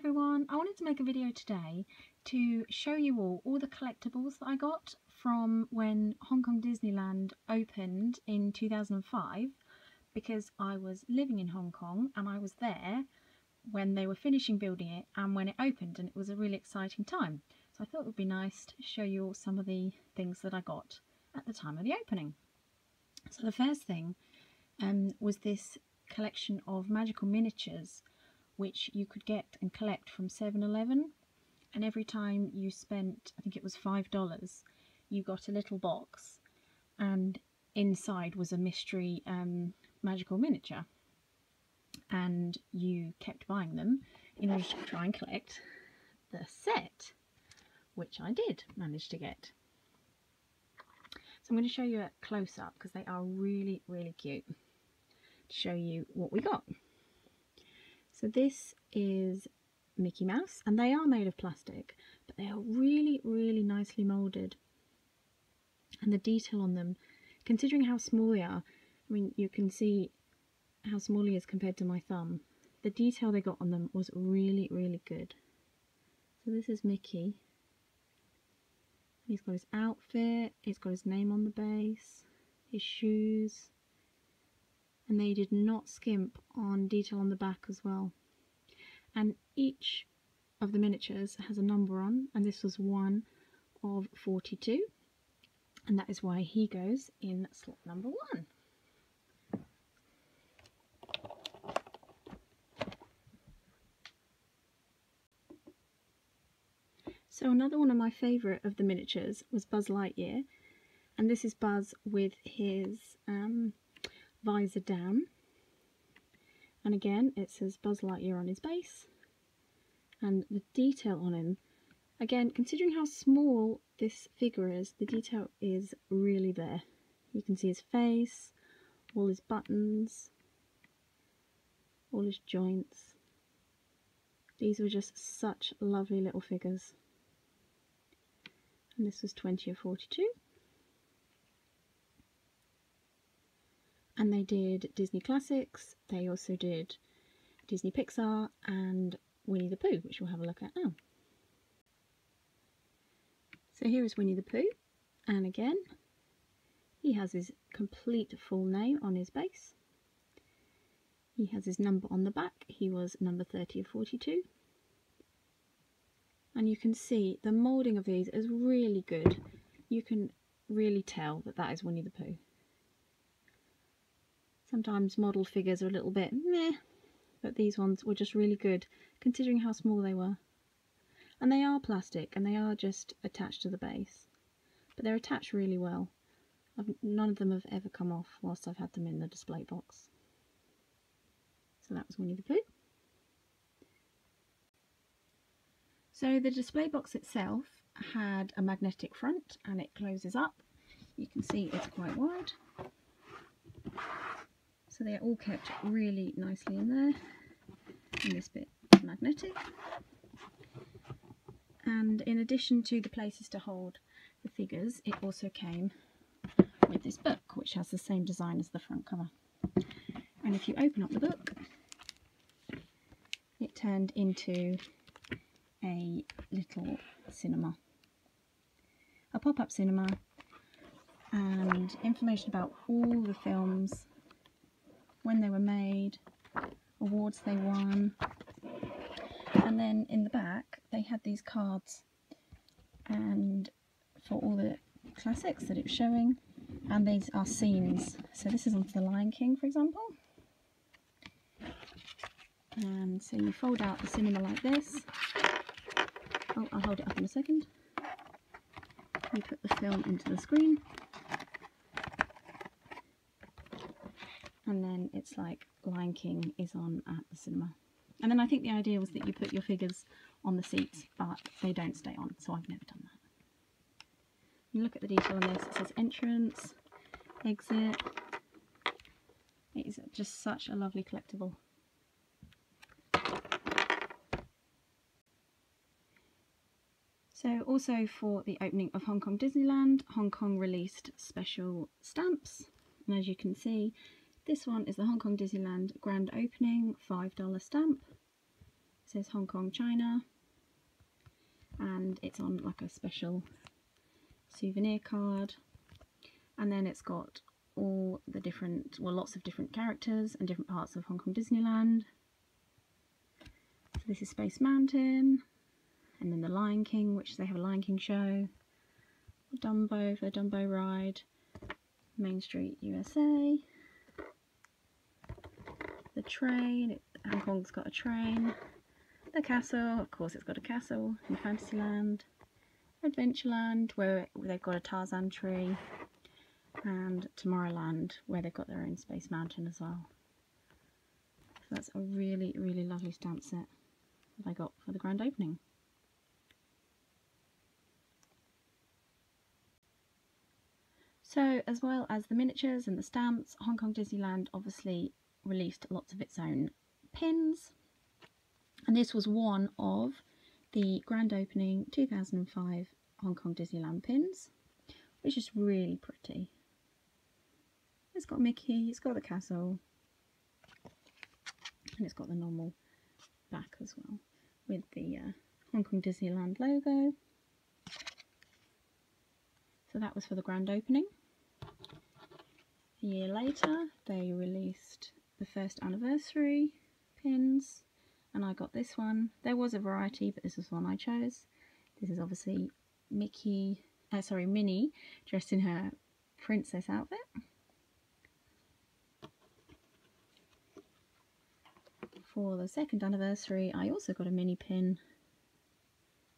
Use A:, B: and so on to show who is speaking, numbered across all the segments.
A: everyone, I wanted to make a video today to show you all the collectibles that I got from when Hong Kong Disneyland opened in 2005, because I was living in Hong Kong and I was there when they were finishing building it and when it opened, and it was a really exciting time. So I thought it would be nice to show you all some of the things that I got at the time of the opening. So the first thing was this collection of magical miniatures which you could get and collect from 7-Eleven, and every time you spent, I think it was $5, you got a little box and inside was a mystery magical miniature, and you kept buying them in order to try and collect the set, which I did manage to get. So I'm going to show you a close-up because they are really cute, to show you what we got. So this is Mickey Mouse, and they are made of plastic, but they are really nicely moulded, and the detail on them, considering how small they are, I mean, you can see how small he is compared to my thumb. The detail they got on them was really good. So this is Mickey. He's got his outfit, he's got his name on the base, his shoes, and they did not skimp on detail on the back as well. And each of the miniatures has a number on, and this was one of 42, and that is why he goes in slot number 1. So another one of my favourite of the miniatures was Buzz Lightyear, and this is Buzz with his visor down, and again it says Buzz Lightyear on his base, and the detail on him, again, considering how small this figure is, the detail is really there. You can see his face, all his buttons, all his joints. These were just such lovely little figures, and this was 20 of 42. And they did Disney Classics, they also did Disney Pixar and Winnie the Pooh, which we'll have a look at now. So here is Winnie the Pooh, and again he has his complete full name on his base. He has his number on the back, he was number 30 of 42. And you can see the moulding of these is really good. You can really tell that that is Winnie the Pooh. Sometimes model figures are a little bit meh, but these ones were just really good considering how small they were. And they are plastic and they are just attached to the base, but they're attached really well. None of them have ever come off whilst I've had them in the display box. So that was Winnie the Pooh. So the display box itself had a magnetic front and it closes up. You can see it's quite wide. So they're all kept really nicely in there, and this bit is magnetic. And in addition to the places to hold the figures, it also came with this book, which has the same design as the front cover. And if you open up the book, it turned into a little cinema, a pop-up cinema, and information about all the films, when they were made, awards they won, and then in the back they had these cards and for all the classics that it was showing, and these are scenes. So this is on The Lion King, for example, and so you fold out the cinema like this. Oh, I'll hold it up in a second. You put the film into the screen, and then it's like Lion King is on at the cinema. And then I think the idea was that you put your figures on the seats, but they don't stay on, so I've never done that. You look at the detail on this, it says entrance, exit. It is just such a lovely collectible. So also for the opening of Hong Kong Disneyland, Hong Kong released special stamps, and as you can see, this one is the Hong Kong Disneyland Grand Opening $5 stamp. says Hong Kong, China, and it's on like a special souvenir card. And then it's got all the different, well, lots of different characters and different parts of Hong Kong Disneyland. So this is Space Mountain, and then the Lion King, which they have a Lion King show, Dumbo for the Dumbo ride, Main Street USA, the train, Hong Kong's got a train, the castle, of course it's got a castle in Fantasyland, Adventureland where they've got a Tarzan tree, and Tomorrowland where they've got their own Space Mountain as well. So that's a really, really lovely stamp set that I got for the grand opening. So as well as the miniatures and the stamps, Hong Kong Disneyland obviously released lots of its own pins, and this was one of the grand opening 2005 Hong Kong Disneyland pins, which is really pretty. It's got Mickey, it's got the castle, and it's got the normal back as well with the Hong Kong Disneyland logo. So that was for the grand opening. A year later they released the first anniversary pins, and I got this one. There was a variety, but this is the one I chose. This is obviously Minnie dressed in her princess outfit. For the second anniversary I also got a Minnie pin,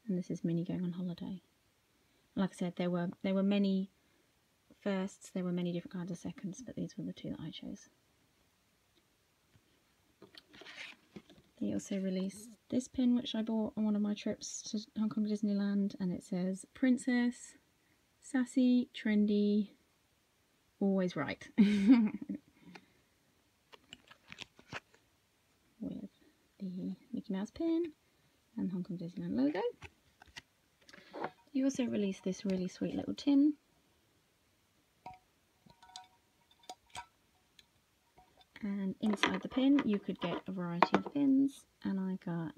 A: and this is Minnie going on holiday. Like I said, there were many firsts, there were many different kinds of seconds, but these were the two that I chose. They also released this pin, which I bought on one of my trips to Hong Kong Disneyland, and it says Princess, sassy, trendy, always right. With the Mickey Mouse pin and Hong Kong Disneyland logo. You also released this really sweet little tin. And inside the pin you could get a variety of pins, and I got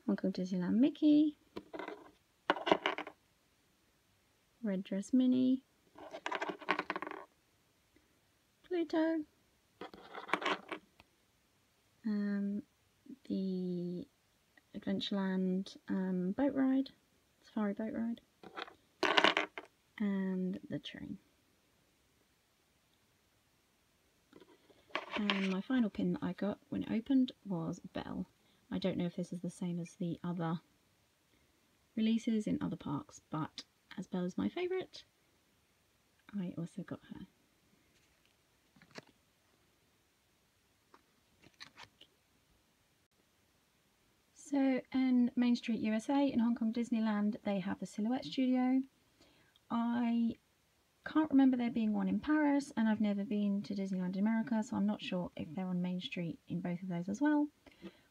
A: Hong Kong Disneyland Mickey, Red Dress Minnie, Pluto, the Adventureland boat ride, safari boat ride, and the train. And my final pin that I got when it opened was Belle. I don't know if this is the same as the other releases in other parks, but as Belle is my favourite, I also got her. So in Main Street USA in Hong Kong Disneyland they have the Silhouette Studio. I can't remember there being one in Paris, and I've never been to Disneyland in America, so I'm not sure if they're on Main Street in both of those as well.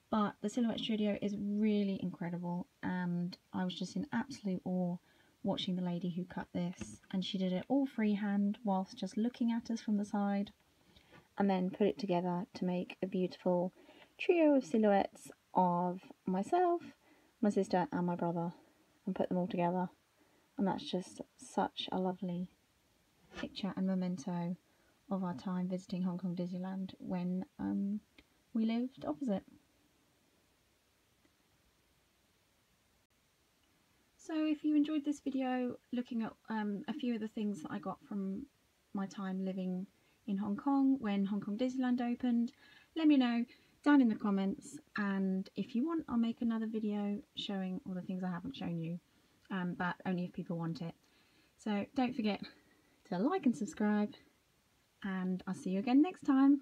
A: But the Silhouette Studio is really incredible, and I was just in absolute awe watching the lady who cut this, and she did it all freehand whilst just looking at us from the side, and then put it together to make a beautiful trio of silhouettes of myself, my sister and my brother, and put them all together. And that's just such a lovely picture and memento of our time visiting Hong Kong Disneyland when we lived opposite. So if you enjoyed this video looking at a few of the things that I got from my time living in Hong Kong when Hong Kong Disneyland opened, let me know down in the comments, and if you want I'll make another video showing all the things I haven't shown you, but only if people want it. So don't forget to like and subscribe, and I'll see you again next time.